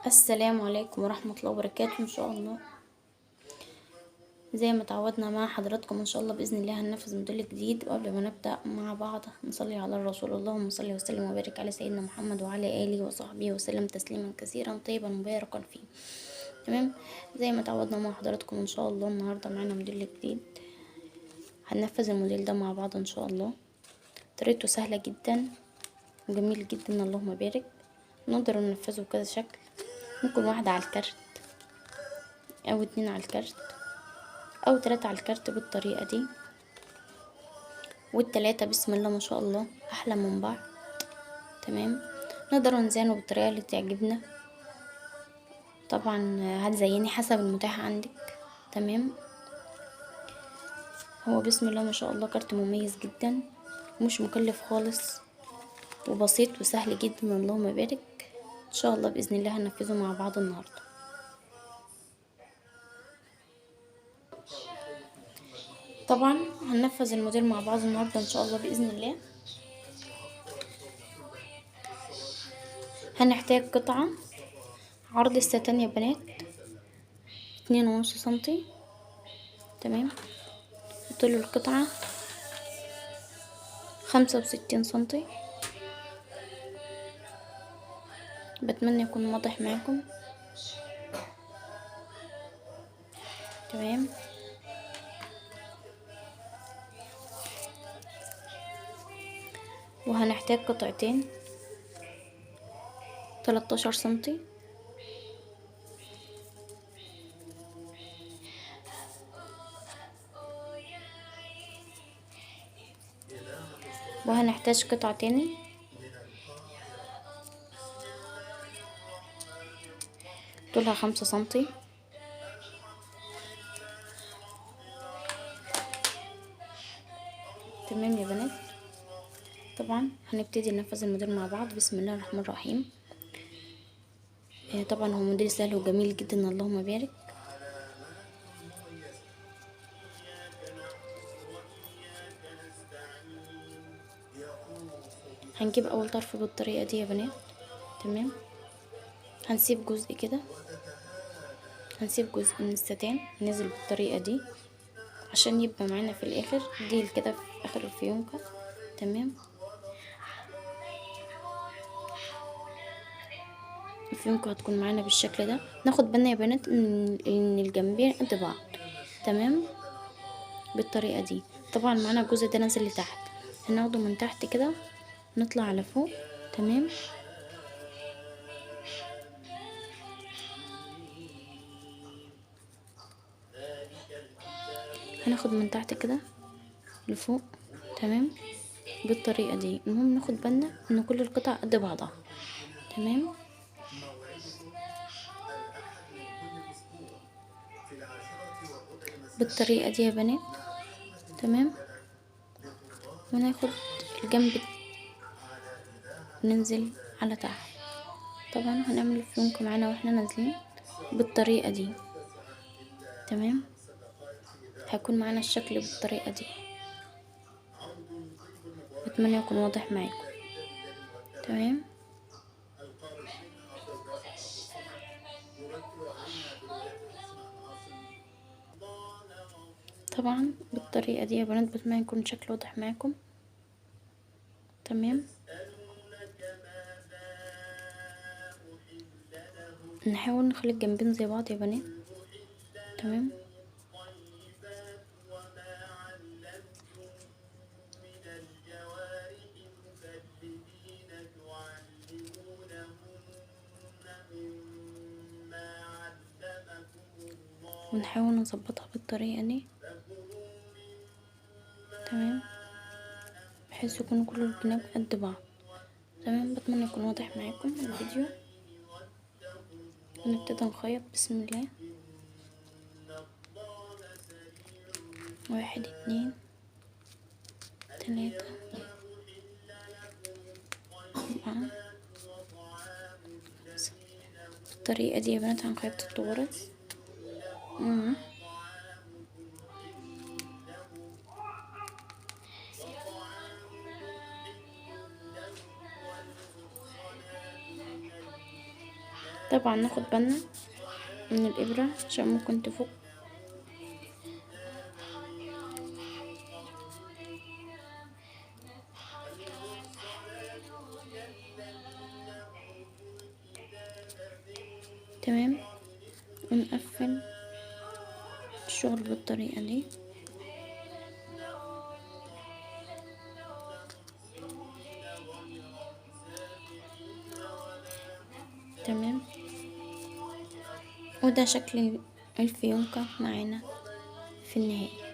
السلام عليكم ورحمة الله وبركاته. ان شاء الله زي ما تعودنا مع حضراتكم ان شاء الله باذن الله هننفذ موديل جديد. وقبل ما نبدا مع بعض نصلي على الرسول، اللهم صل وسلم وبارك على سيدنا محمد وعلى اله وصحبه وسلم تسليما كثيرا طيبا مباركا فيه. تمام. زي ما تعودنا مع حضراتكم ان شاء الله النهارده معانا موديل جديد هننفذ الموديل ده مع بعض ان شاء الله. طريقته سهله جدا وجميل جدا، اللهم بارك. نقدر ننفذه بكذا شكل، ممكن واحدة على الكارت او 2 على الكارت او 3 على الكارت بالطريقة دي، والتلاتة بسم الله ما شاء الله احلى من بعض. تمام. نقدر نزينه بالطريقة اللي تعجبنا، طبعا هتزيني حسب المتاح عندك. تمام. هو بسم الله ما شاء الله كارت مميز جدا، مش مكلف خالص وبسيط وسهل جدا، اللهم بارك. ان شاء الله باذن الله هننفذه مع بعض النهارده. طبعا هننفذ الموديل مع بعض النهارده ان شاء الله باذن الله. هنحتاج قطعة عرض الستان يا بنات 2.5 سنتي. تمام. طول القطعة 65 سنتي. بتمنى يكون واضح معاكم. تمام. وهنحتاج قطعتين 13 سنتي. وهنحتاج قطعة تاني طولها 5 سنتي. تمام يا بنات. طبعا هنبتدي ننفذ الموديل مع بعض. بسم الله الرحمن الرحيم. طبعا هو موديل سهل وجميل جدا، اللهم بارك. هنجيب اول طرف بالطريقة دي يا بنات. تمام. هنسيب جزء كده، هنسيب جزء من الستان نزل بالطريقة دي عشان يبقى معانا في الاخر ديل كده في اخر الفيونكة. تمام. الفيونكة هتكون معانا بالشكل ده. ناخد بالنا يا بنات ان الجنبين قد بعض. تمام. بالطريقة دي. طبعا معانا الجزء ده نازل لتحت، هناخده من تحت كده نطلع على فوق. تمام. هناخد من تحت كده لفوق. تمام. بالطريقة دي. المهم ناخد بالنا ان كل القطع قد بعضها. تمام. بالطريقة دي يا بنات. تمام. وناخد الجنب ننزل على تحت. طبعا هنعمل الفيونكة معانا واحنا نازلين بالطريقة دي. تمام. هيكون معانا الشكل بالطريقة دي. اتمنى يكون واضح معاكم. تمام. طبعا بالطريقة دي يا بنات بتمنى يكون شكل واضح معاكم. تمام. نحاول نخلي الجنبين زي بعض يا بنات. تمام. ونحاول نظبطها بالطريقة دي. تمام. بحيث يكون كل الجناب قد بعض. تمام. بتمنى يكون واضح معاكم الفيديو. نبتدي نخيط. بسم الله. 1 2 3 4 5. بالطريقة دي يا بنات هنخيط الغرز. طبعا ناخد بالنا من الإبرة عشان ممكن تفك. تمام، ونقفل الشغل بالطريقة دي. تمام، وده شكل الفيونكة معانا في النهاية.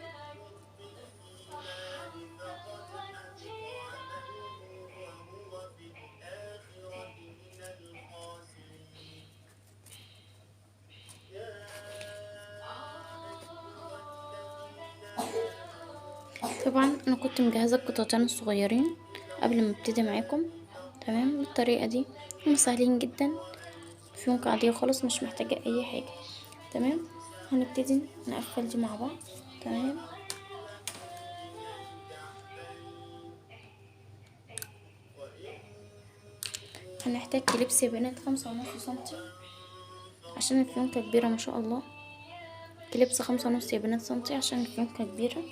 طبعا انا كنت مجهزة القطعتين الصغيرين قبل ما ابتدي معاكم. تمام، بالطريقة دي هم سهلين جدا، فيونكة عادية خالص مش محتاجة اي حاجة. تمام، هنبتدي نقفل دي مع بعض. تمام، هنحتاج كليبس يا بنات 5.5 سنتي عشان الفيونكة كبيرة ما شاء الله. كليبس 5.5 يا بنات سنتي عشان الفيونكة كبيرة.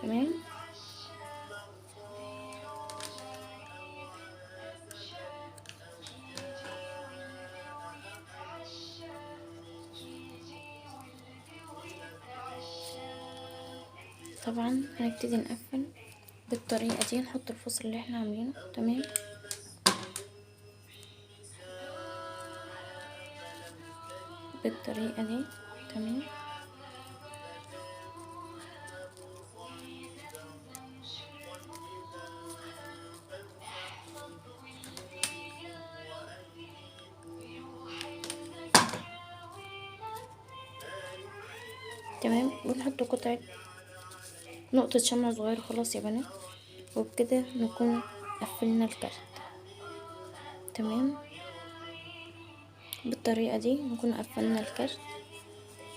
تمام، طبعا هنبتدي نقفل بالطريقة دي، نحط الفصل اللي احنا عاملينه. تمام، بالطريقة دي. تمام، تمام، ونحط قطعة نقطة شمع صغيرة خلاص يا بنات، وبكده نكون قفلنا الكارت. تمام، بالطريقة دي نكون قفلنا الكارت.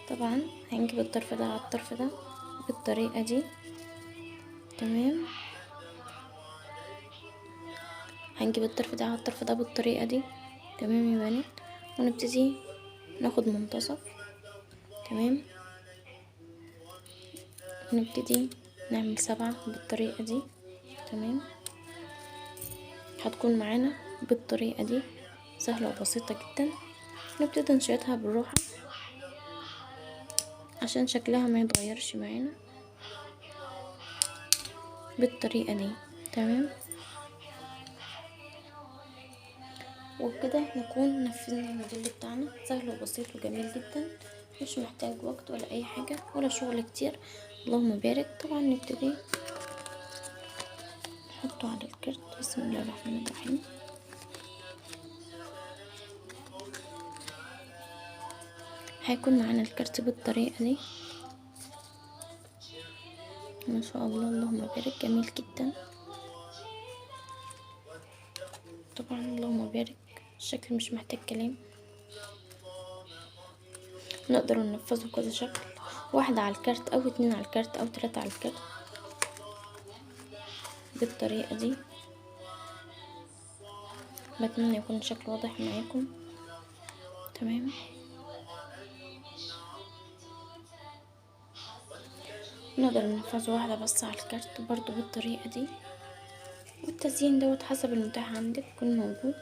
طبعا هنجيب الطرف ده على الطرف ده بالطريقة دي. تمام، هنجيب الطرف ده على الطرف ده بالطريقة دي. تمام يا بنات، ونبتدي ناخد منتصف. تمام، ونبتدي نعمل 7 بالطريقة دي. تمام، هتكون معانا بالطريقة دي، سهلة وبسيطة جدا. نبتدي نشيطها بالراحة عشان شكلها ما يتغيرش معانا بالطريقة دي. تمام، وبكده نكون نفذنا الموديل بتاعنا، سهل وبسيط وجميل جدا، مش محتاج وقت ولا اي حاجة ولا شغل كتير. اللهم بارك. طبعا نبتدي نحطه على الكرت. بسم الله الرحمن الرحيم. هيكون معانا الكرت بالطريقة دي ما شاء الله، اللهم بارك، جميل جدا. طبعا اللهم بارك، الشكل مش محتاج كلام. نقدر ننفذه كذا شكل، واحدة على الكارت او 2 على الكارت او 3 على الكارت بالطريقة دي. بتمنى يكون الشكل واضح معاكم. تمام، نقدر ننفذ واحدة بس على الكارت برضو بالطريقة دي. والتزيين دوت حسب المتاح عندك يكون موجود.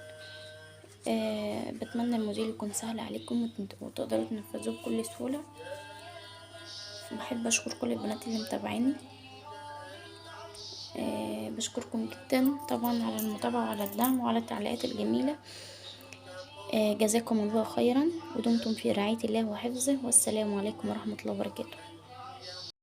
بتمنى الموديل يكون سهل عليكم وتقدروا تنفذوه بكل سهولة. بحب اشكر كل البنات اللي متابعيني. بشكركم جدا طبعا على المتابعة وعلى الدعم وعلى التعليقات الجميلة. جزاكم الله خيرا، ودمتم في رعاية الله وحفظه، والسلام عليكم ورحمة الله وبركاته.